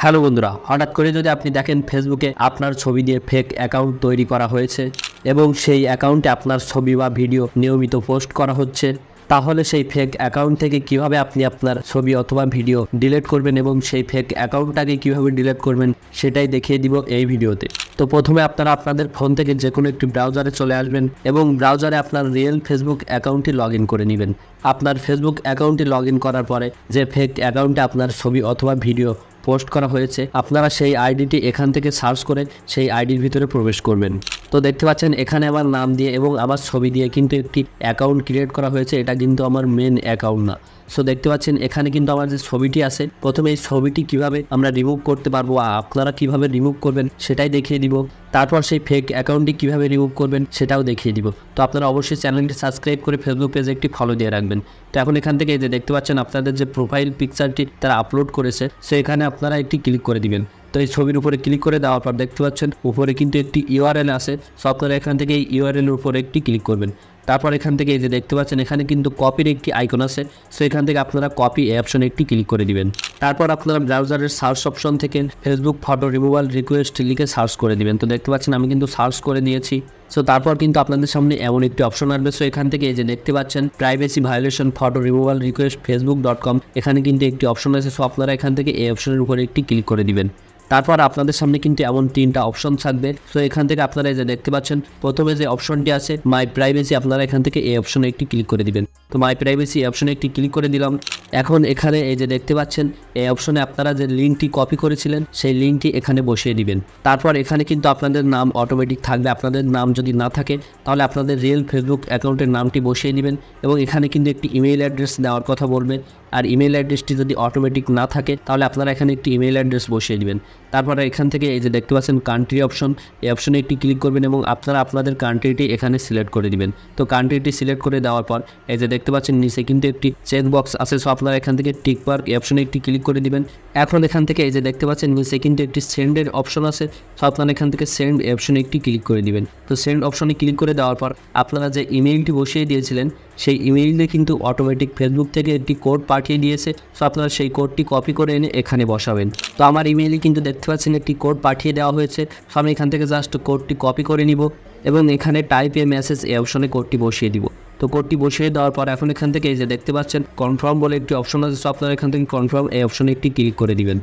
Hello বন্ধুরা, হঠাৎ করে যদি আপনি দেখেন ফেসবুকে আপনার ছবি দিয়ে ফেক অ্যাকাউন্ট তৈরি করা হয়েছে এবং সেই অ্যাকাউন্টে আপনার ছবি বা ভিডিও নিয়মিত পোস্ট করা হচ্ছে, তাহলে সেই ফেক অ্যাকাউন্ট থেকে কিভাবে আপনি আপনার ছবি অথবা ভিডিও ডিলিট করবেন এবং সেই ফেক অ্যাকাউন্টটাকে কিভাবে ডিলিট করবেন সেটাই দেখিয়ে দিব এই ভিডিওতে। তো প্রথমে আপনারা আপনাদের ফোন থেকে যে কোনো একটি ব্রাউজারে চলে আসবেন এবং ব্রাউজারে আপনার রিয়েল ফেসবুক অ্যাকাউন্টটি লগ ইন করে নেবেন। আপনার ফেসবুক অ্যাকাউন্টটি লগ ইন করার পরে যে ফেক অ্যাকাউন্টে আপনার ছবি অথবা ভিডিও পোস্ট করা হয়েছে, আপনারা সেই আইডিটি এখান থেকে সার্চ করে সেই আইডির ভিতরে প্রবেশ করবেন। তো দেখতে পাচ্ছেন এখানে আমার নাম দিয়ে এবং আমার ছবি দিয়ে কিন্তু একটি অ্যাকাউন্ট ক্রিয়েট করা হয়েছে। এটা কিন্তু আমার মেন অ্যাকাউন্ট না। সো দেখতে পাচ্ছেন এখানে কিন্তু আমার যে ছবিটি আছে, প্রথমে এই ছবিটি কিভাবে আমরা রিমুভ করতে পারবো, আপনারা কিভাবে রিমুভ করবেন সেটাই দেখিয়ে দিব। তারপর সেই ফেক অ্যাকাউন্টটি কিভাবে রিমুভ করবেন সেটাও দেখিয়ে দিব। তো আপনারা অবশ্যই চ্যানেলটি সাবস্ক্রাইব করে ফেসবুক পেজে একটি ফলো দিয়ে রাখবেন। তো এখন এখান থেকে এই যে দেখতে পাচ্ছেন আপনাদের যে প্রোফাইল পিকচারটি তারা আপলোড করেছে, সো এখানে আপনারা একটি ক্লিক করে দিবেন। তো এই ছবির উপরে ক্লিক করে দেওয়ার পর দেখতে পাচ্ছেন উপরে কিন্তু একটি ইউআরএল আছে। সো আপনারা এখান থেকে এই ইউআরএলের উপরে একটি ক্লিক করবেন। তারপর এখান থেকে এই যে দেখতে পাচ্ছেন এখানে কিন্তু কপির একটি আইকন আছে। সো এখান থেকে আপনারা কপি অপশনে একটি ক্লিক করে দিবেন। তারপর আপনারা ব্রাউজারের সার্চ অপশন থেকে ফেসবুক ফটো রিমুভাল রিকোয়েস্ট লিখে সার্চ করে দিবেন। তো দেখতে পাচ্ছেন আমি কিন্তু সার্চ করে নিয়েছি। সো তারপর কিন্তু আপনাদের সামনে এমন একটি অপশন আসবে। সো এখান থেকে এই যে দেখতে পাচ্ছেন privacy violation photo removal request facebook.com, এখানে কিন্তু একটি অপশন আছে। সো আপনারা এখান থেকে এই অপশনের উপরে একটি ক্লিক করে দিবেন। তারপর আপনাদের সামনে কিন্তু এমন তিনটা অপশন থাকবে। সো এখান থেকে আপনারা এই যে দেখতে পাচ্ছেন প্রথমে যে অপশনটি আছে মাই প্রাইভেসি, আপনারা এখান থেকে এই অপশনে একটি ক্লিক করে দিবেন। তো মাই প্রাইভেসি অপশনে একটি ক্লিক করে দিলাম। এখন এখানে এই যে দেখতে পাচ্ছেন এই অপশনে আপনারা যে লিঙ্কটি কপি করেছিলেন সেই লিঙ্কটি এখানে বসিয়ে দিবেন। তারপর এখানে কিন্তু আপনাদের নাম অটোমেটিক থাকবে। আপনাদের নাম যদি না থাকে তাহলে আপনাদের রিয়েল ফেসবুক অ্যাকাউন্টের নামটি বসিয়ে দিবেন এবং এখানে কিন্তু একটি ইমেল অ্যাড্রেস দেওয়ার কথা বলবে। আর ইমেল অ্যাড্রেসটি যদি অটোমেটিক না থাকে তাহলে আপনারা এখানে একটি ইমেল অ্যাড্রেস বসিয়ে দিবেন। তারপরে এখান থেকে এই যে দেখতে পাচ্ছেন কান্ট্রি অপশন, এই অপশনে একটি ক্লিক করবেন এবং আপনারা আপনাদের কান্ট্রিটি এখানে সিলেক্ট করে দিবেন। তো কান্ট্রিটি সিলেক্ট করে দেওয়ার পর এই যে দেখতে পাচ্ছেন নিচে কিন্তু একটি চেক বক্স আছে। সো আপনারা এখান থেকে টিক মার্ক এই অপশনে একটি ক্লিক করে দিবেন। এখন এখান থেকে এই যে দেখতে পাচ্ছেন নিচে কিন্তু একটি সেন্ডের অপশন আছে। সো আপনারা এখান থেকে সেন্ড এই অপশনে একটি ক্লিক করে দিবেন। তো সেন্ড অপশনে ক্লিক করে দেওয়ার পর আপনারা যে ইমেইলটি বসিয়ে দিয়েছিলেন সেই ইমেইলে কিন্তু অটোমেটিক ফেসবুক থেকে একটি কোড পাঠিয়ে দিয়েছে। সো আপনারা সেই কোডটি কপি করে এনে এখানে বসাবেন। তো আমার ইমেইলে কিন্তু দেখতে পাচ্ছেন একটি কোড পাঠিয়ে দেওয়া হয়েছে। সো আমি এখান থেকে জাস্ট কোডটি কপি করে নিব এবং এখানে টাইপ এ মেসেজ এই অপশনে কোডটি বসিয়ে দিব। তো কোডটি বসিয়ে দেওয়ার পর এখন এখান থেকে এই যে দেখতে পাচ্ছেন কনফার্ম বলে একটি অপশন আছে। সো আপনারা এখান থেকে কনফার্ম এই অপশনে একটি ক্লিক করে দিবেন।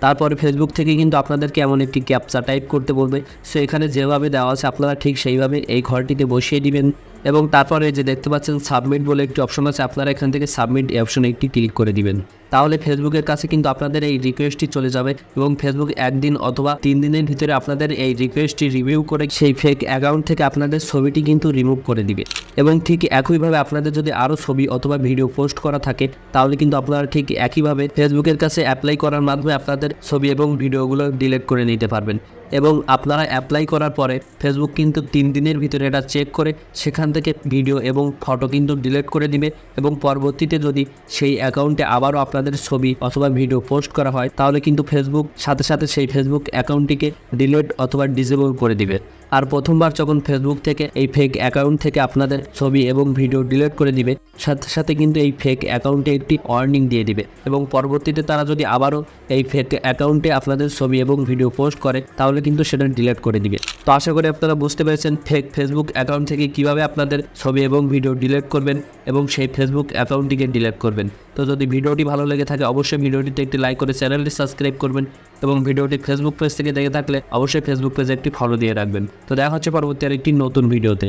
তারপরে ফেসবুক থেকে কিন্তু আপনাদেরকে এমন একটি ক্যাপচা টাইপ করতে বলবে। সো এখানে যেভাবে দেওয়া আছে আপনারা ঠিক সেইভাবে এই ঘরটিতে বসিয়ে দিবেন এবং তারপরে যে দেখতে পাচ্ছেন সাবমিট বলে একটি অপশন আছে, আপনারা এখান থেকে সাবমিট এই অপশনে একটি ক্লিক করে দিবেন। তাহলে ফেসবুকের কাছে কিন্তু আপনাদের এই রিকোয়েস্টটি চলে যাবে এবং ফেসবুক একদিন অথবা 3 দিনের ভিতরে আপনাদের এই রিকোয়েস্টটি রিভিউ করে সেই ফেক অ্যাকাউন্ট থেকে আপনাদের ছবিটি কিন্তু রিমুভ করে দিবে। এবং ঠিক একইভাবে আপনাদের যদি আরও ছবি অথবা ভিডিও পোস্ট করা থাকে তাহলে কিন্তু আপনারা ঠিক একইভাবে ফেসবুকের কাছে অ্যাপ্লাই করার মাধ্যমে আপনাদের ছবি এবং ভিডিওগুলো ডিলিট করে নিতে পারবেন। এবং আপনারা অ্যাপ্লাই করার পরে ফেসবুক কিন্তু 3 দিনের ভিতরে এটা চেক করে সেখান থেকে ভিডিও এবং ফটো কিন্তু ডিলিট করে দিবে এবং পরবর্তীতে যদি সেই অ্যাকাউন্টে আবারও আপনাদের ছবি অথবা ভিডিও পোস্ট করা হয় তাহলে কিন্তু ফেসবুক সাথে সাথে সেই ফেসবুক অ্যাকাউন্টটিকে ডিলিট অথবা ডিসেবল করে দিবে। আর প্রথমবার যখন ফেসবুক থেকে এই ফেক অ্যাকাউন্ট থেকে আপনাদের ছবি এবং ভিডিও ডিলিট করে দিবে সাথে সাথে কিন্তু এই ফেক অ্যাকাউন্টে একটি ওয়ার্নিং দিয়ে দিবে এবং পরবর্তীতে তারা যদি আবারও এই ফেক অ্যাকাউন্টে আপনাদের ছবি এবং ভিডিও পোস্ট করে তাহলে কিন্তু সেটা ডিলিট করে দিবে। তো আশা করি আপনারা বুঝতে পেরেছেন ফেক ফেসবুক অ্যাকাউন্ট থেকে কিভাবে আপনাদের ছবি এবং ভিডিও ডিলিট করবেন এবং সেই ফেসবুক অ্যাকাউন্টটিকে ডিলিট করবেন। তো যদি ভিডিওটি ভালো লেগে থাকে অবশ্যই ভিডিওটিতে একটি লাইক করে চ্যানেলটি সাবস্ক্রাইব করবেন এবং ভিডিওটি ফেসবুক পেজ থেকে দেখে থাকলে অবশ্যই ফেসবুক পেজে একটি ফলো দিয়ে রাখবেন। তো দেখা হচ্ছে পরবর্তী আরেকটি নতুন ভিডিওতে।